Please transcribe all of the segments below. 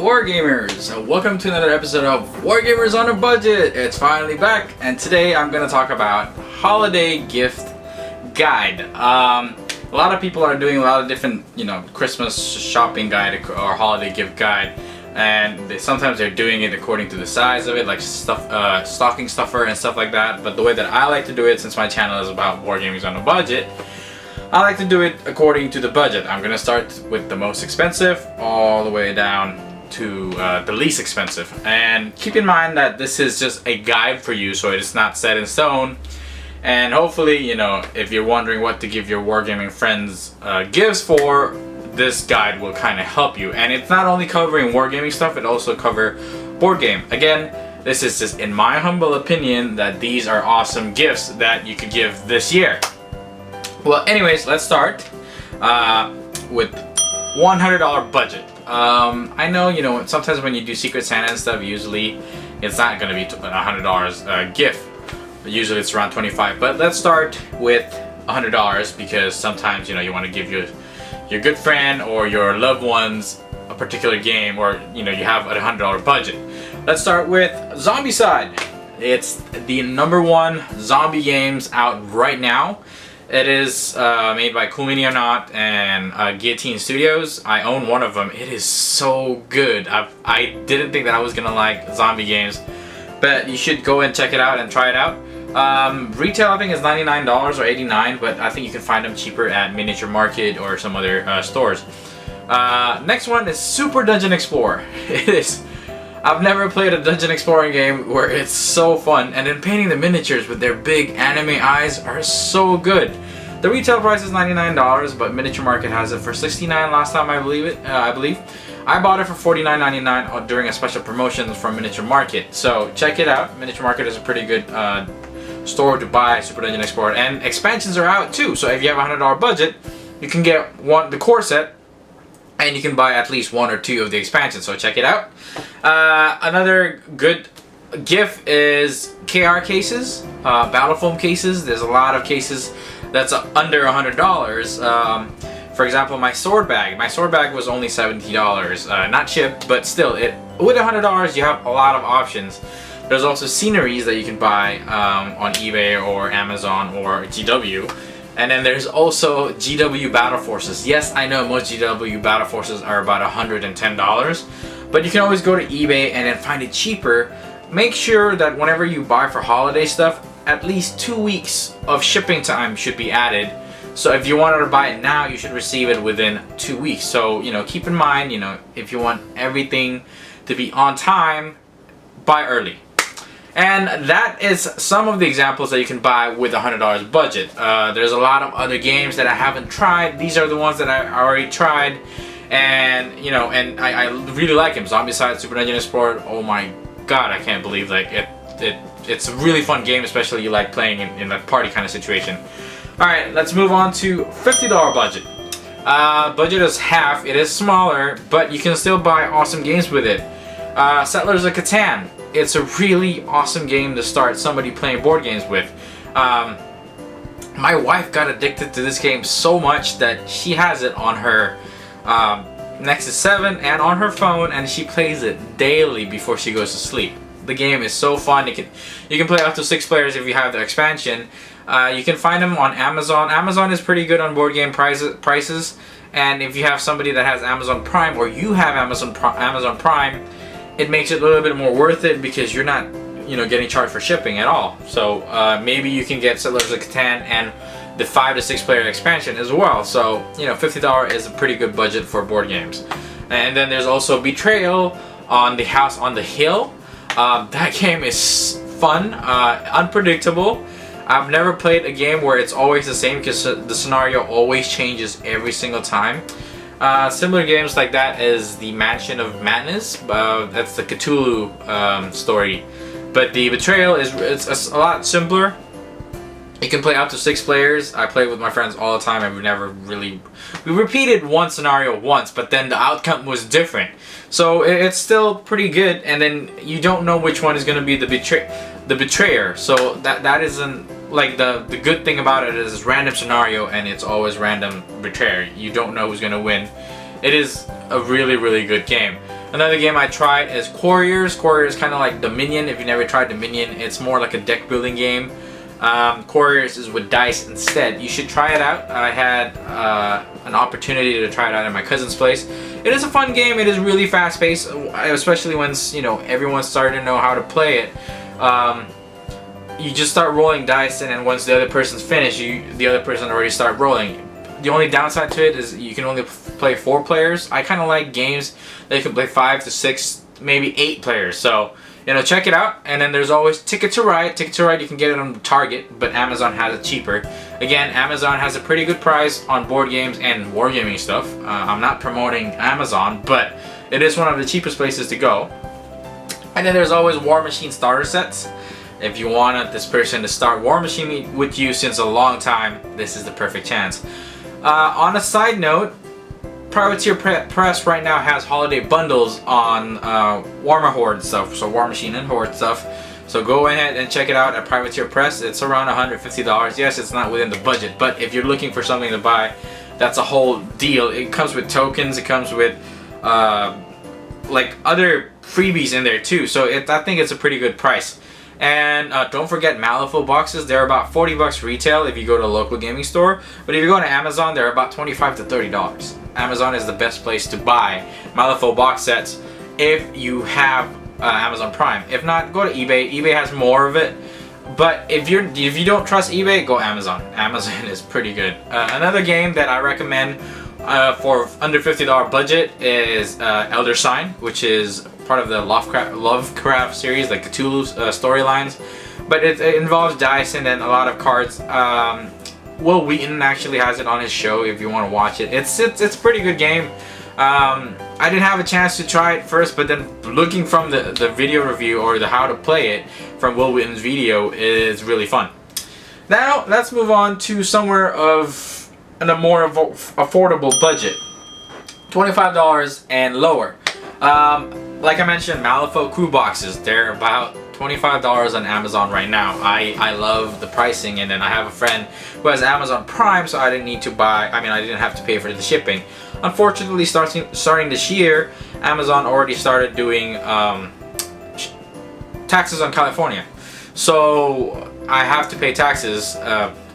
Wargamers! Welcome to another episode of Wargamers on a Budget! It's finally back, and today I'm going to talk about holiday gift guide. A lot of people are doing a lot of different, Christmas shopping guide or holiday gift guide, and sometimes they're doing it according to the size of it, like stocking stuffer and stuff like that. But the way that I like to do it, since my channel is about Wargamers on a Budget, I like to do it according to the budget. I'm gonna start with the most expensive all the way down to the least expensive. And keep in mind that this is just a guide for you, so it is not set in stone. And hopefully, if you're wondering what to give your wargaming friends gifts for, this guide will kind of help you. And it's not only covering wargaming stuff, it also covers board game. Again, this is just in my humble opinion that these are awesome gifts that you could give this year. Well, anyways, let's start with $100 budget. I know, sometimes when you do Secret Santa and stuff, usually it's not going to be $100 gift. Usually it's around $25. But let's start with $100 because sometimes, you want to give your good friend or your loved ones a particular game, or, you have a $100 budget. Let's start with Zombicide. It's the #1 zombie games out right now. It is made by Cool Mini or Not and Guillotine Studios. I own one of them. It is so good. I didn't think that I was gonna like zombie games, but you should go and check it out and try it out. Retail I think is $99 or $89, but I think you can find them cheaper at Miniature Market or some other stores. Next one is Super Dungeon Explorer. It is. I've never played a dungeon exploring game where it's so fun, and then painting the miniatures with their big anime eyes are so good. The retail price is $99, but Miniature Market has it for $69 last time I believe. I bought it for $49.99 during a special promotion from Miniature Market. So check it out. Miniature Market is a pretty good store to buy Super Dungeon Explorer, and expansions are out too. So if you have a $100 budget, you can get the core set, and you can buy at least 1 or 2 of the expansions, so check it out. Another good gift is KR cases, battle foam cases. There's a lot of cases that's under $100. For example, my sword bag. My sword bag was only $70, not shipped, but still, with $100 you have a lot of options. There's also sceneries that you can buy on eBay or Amazon or GW. And then there's also GW Battle Forces. Yes, I know most GW Battle Forces are about $110, but you can always go to eBay and then find it cheaper. Make sure that whenever you buy for holiday stuff, at least 2 weeks of shipping time should be added. So if you wanted to buy it now, you should receive it within 2 weeks. So, keep in mind, if you want everything to be on time, buy early. And that is some of the examples that you can buy with a $100 budget. There's a lot of other games that I haven't tried. These are the ones that I already tried, and and I really like them. Zombicide, Super Dungeon Explorer. Oh my God, I can't believe it's a really fun game, especially you like playing in a party kind of situation. All right, let's move on to $50 budget. Budget is half. It is smaller, but you can still buy awesome games with it. Settlers of Catan. It's a really awesome game to start somebody playing board games with. My wife got addicted to this game so much that she has it on her Nexus 7 and on her phone, and she plays it daily before she goes to sleep. The game is so fun. You can play up to 6 players if you have the expansion. You can find them on Amazon. Amazon is pretty good on board game prices, and if you have somebody that has Amazon Prime, or you have Amazon Prime, it makes it a little bit more worth it because you're not, getting charged for shipping at all. So maybe you can get Settlers of Catan and the 5 to 6 player expansion as well. So $50 is a pretty good budget for board games. And then there's also Betrayal on the House on the Hill. That game is fun, unpredictable. I've never played a game where it's always the same because the scenario always changes every single time. Similar games like that is the Mansion of Madness. That's the Cthulhu story, but the Betrayal it's a lot simpler. You can play up to 6 players. I play with my friends all the time, and we repeated one scenario once, but then the outcome was different. So it's still pretty good, and then you don't know which one is going to be the betrayer. So that isn't like the good thing about it is random scenario, and it's always random betrayer. You don't know who's going to win. It is a really good game. Another game I tried is Quarriors. Quarriors is kind of like Dominion. If you never tried Dominion, it's more like a deck building game. Quarriors is with dice instead. You should try it out. I had an opportunity to try it out at my cousin's place. It is a fun game. It is really fast paced, especially when everyone's starting to know how to play it. You just start rolling dice, and then once the other person's finished, the other person already start rolling. The only downside to it is you can only play 4 players. I kind of like games that you can play 5 to 6, maybe 8 players. So, check it out. And then there's always Ticket to Ride. Ticket to Ride, you can get it on Target, but Amazon has it cheaper. Again, Amazon has a pretty good price on board games and wargaming stuff. I'm not promoting Amazon, but it is one of the cheapest places to go. And then there's always War Machine starter sets. If you wanted this person to start War Machine with you since a long time, this is the perfect chance. On a side note, Privateer Press right now has holiday bundles on Warhammer Horde stuff, so War Machine and Horde stuff. So go ahead and check it out at Privateer Press. It's around $150. Yes, it's not within the budget, but if you're looking for something to buy, that's a whole deal. It comes with tokens. It comes with like other freebies in there too. So I think it's a pretty good price. And don't forget Malifaux boxes. They're about $40 retail if you go to a local gaming store. But if you go to Amazon, they're about $25 to $30. Amazon is the best place to buy Malifaux box sets if you have Amazon Prime. If not, go to eBay. eBay has more of it. But if you don't trust eBay, go Amazon. Amazon is pretty good. Another game that I recommend for under $50 budget is Elder Sign, which is part of the Lovecraft series, like Cthulhu storylines. But it involves dice and then a lot of cards. Will Wheaton actually has it on his show if you want to watch it. It's a pretty good game. I didn't have a chance to try it first, but then looking from the video review or the how to play it from Will Wheaton's video is really fun. Now let's move on to somewhere of a more affordable budget, $25 and lower. Like I mentioned, Malifaux crew boxes, they're about $25 on Amazon right now. I love the pricing, and then I have a friend who has Amazon Prime, so I didn't need to buy, I didn't have to pay for the shipping. Unfortunately, starting this year, Amazon already started doing taxes on California. So I have to pay taxes.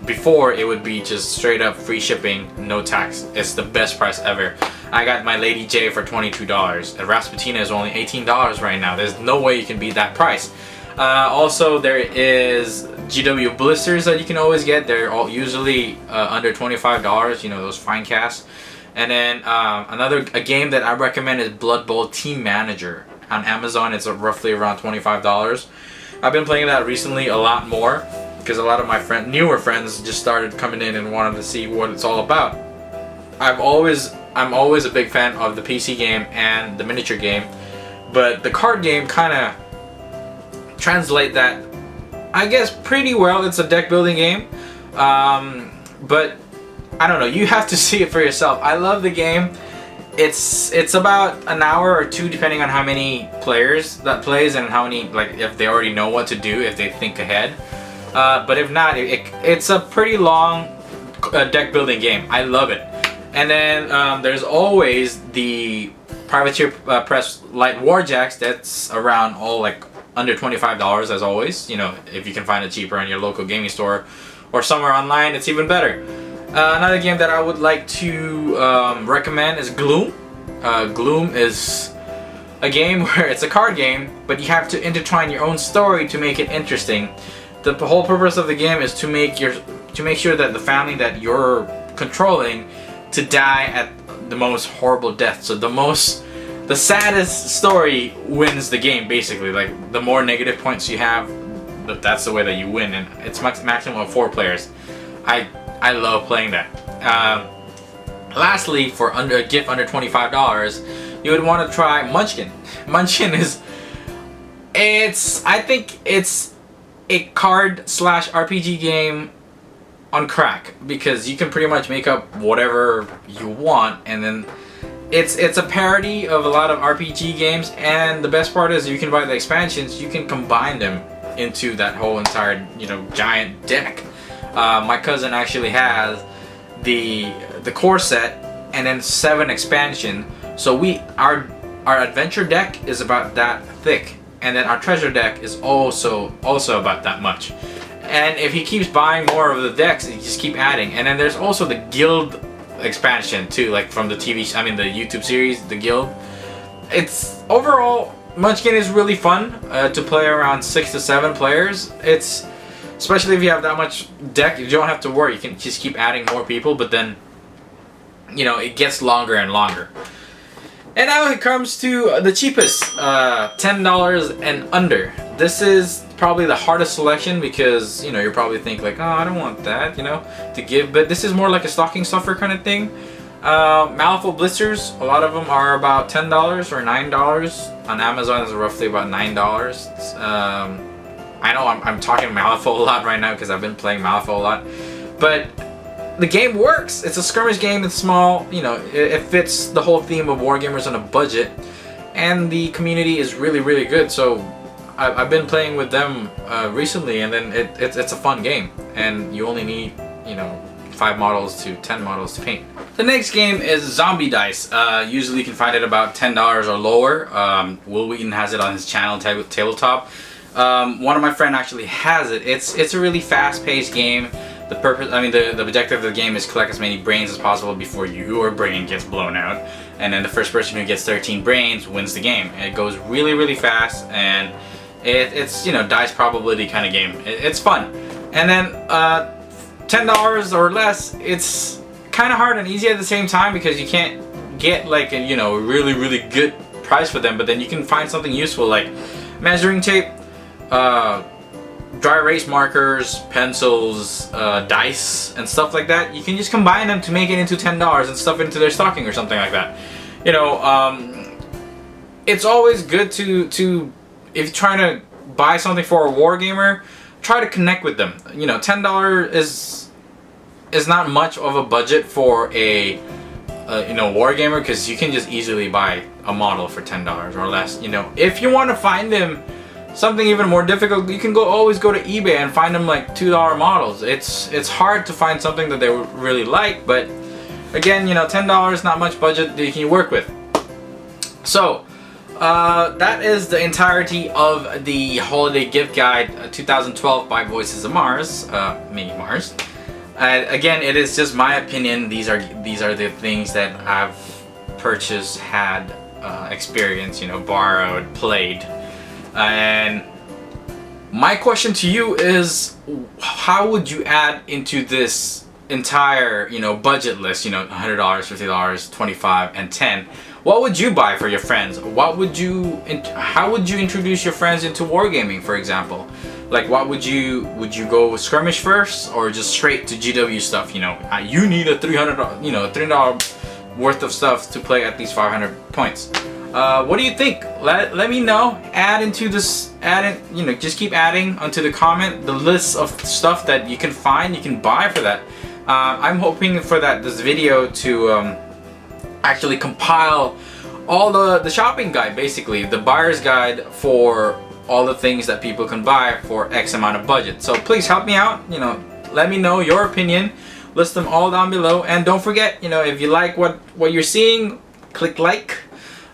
Before, it would be just straight up free shipping, no tax. It's the best price ever. I got my Lady J for $22. And Rasputina is only $18 right now. There's no way you can beat that price. Also, there is GW blisters that you can always get. They're all usually under $25, those fine casts. And then a game that I recommend is Blood Bowl Team Manager. On Amazon, it's roughly around $25. I've been playing that recently a lot more, because a lot of my newer friends just started coming in and wanted to see what it's all about. I'm always a big fan of the PC game and the miniature game, but the card game kind of translate that, I guess, pretty well. It's a deck building game, but I don't know. You have to see it for yourself. I love the game. It's about an hour or two, depending on how many players that plays and how many, like, if they already know what to do, if they think ahead. But if not, it's a pretty long deck building game. I love it. And then there's always the Privateer Press Light Warjacks. That's around under $25 as always. If you can find it cheaper in your local gaming store or somewhere online, it's even better. Another game that I would like to recommend is Gloom. Gloom is a game where it's a card game, but you have to intertwine your own story to make it interesting. The whole purpose of the game is to make sure that the family that you're controlling to die at the most horrible death. So the saddest story wins the game, basically. Like, the more negative points you have, that's the way that you win, and it's maximum of 4 players. I love playing that. Lastly, for a gift under $25, you would want to try Munchkin. Munchkin I think it's a card/RPG game on crack, because you can pretty much make up whatever you want, and then it's a parody of a lot of RPG games, and the best part is you can buy the expansions, you can combine them into that whole entire giant deck. My cousin actually has the core set and then 7 expansion, so our adventure deck is about that thick, and then our treasure deck is also about that much. And if he keeps buying more of the decks, he just keep adding. And then there's also the guild expansion too, like from the the YouTube series, the guild. It's overall, Munchkin is really fun to play around 6 to 7 players. It's especially if you have that much deck, you don't have to worry. You can just keep adding more people, but then it gets longer and longer. And now it comes to the cheapest, $10 and under. This is probably the hardest selection because you probably think like, oh, I don't want that, to give. But this is more like a stocking stuffer kind of thing. Malifaux blisters, a lot of them are about $10 or $9. On Amazon, it's roughly about $9. I know I'm talking Malifaux a lot right now because I've been playing Malifaux a lot, but the game works. It's a skirmish game. It's small. It fits the whole theme of Wargamers on a budget, and the community is really, really good. So I've been playing with them recently, and then it's a fun game, and you only need 5 models to 10 models to paint. The next game is Zombie Dice. Usually you can find it about $10 or lower. Will Wheaton has it on his channel, Tabletop. One of my friends actually has it. It's a really fast-paced game. The objective of the game is collect as many brains as possible before your brain gets blown out, and then the first person who gets 13 brains wins the game. And it goes really, really fast, and it's dice probability kind of game. It's fun. And then $10 or less, it's kind of hard and easy at the same time because you can't get like a really, really good price for them, but then you can find something useful like measuring tape, dry erase markers, pencils, dice, and stuff like that. You can just combine them to make it into $10 and stuff into their stocking or something like that. It's always good to if you're trying to buy something for a Wargamer, try to connect with them. $10 is not much of a budget for a Wargamer because you can just easily buy a model for $10 or less. If you want to find them something even more difficult, you can always go to eBay and find them like $2 models. It's hard to find something that they really like, but again, $10, not much budget that you can work with. So that is the entirety of the holiday gift guide 2012 by Voices of Mars, me Mars. Again, it is just my opinion. These are the things that I've purchased, had experienced, borrowed, played. And my question to you is, how would you add into this entire, budget list, $100, $50, $25, and $10? What would you buy for your friends? How would you introduce your friends into wargaming, for example? Like, would you go skirmish first, or just straight to GW stuff? You need a $300 worth of stuff to play at least 500 points. What do you think? Let me know. Just keep adding onto the comment the list of stuff that you can find, you can buy for that. I'm hoping for this video to actually compile all the shopping guide, basically the buyer's guide for all the things that people can buy for X amount of budget. So please help me out. Let me know your opinion. List them all down below, and don't forget, if you like what you're seeing, click like.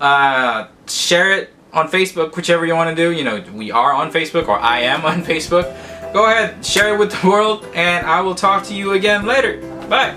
Share it on Facebook, whichever you want to do. We are on Facebook, or I am on Facebook. Go ahead, share it with the world, and I will talk to you again later. Bye.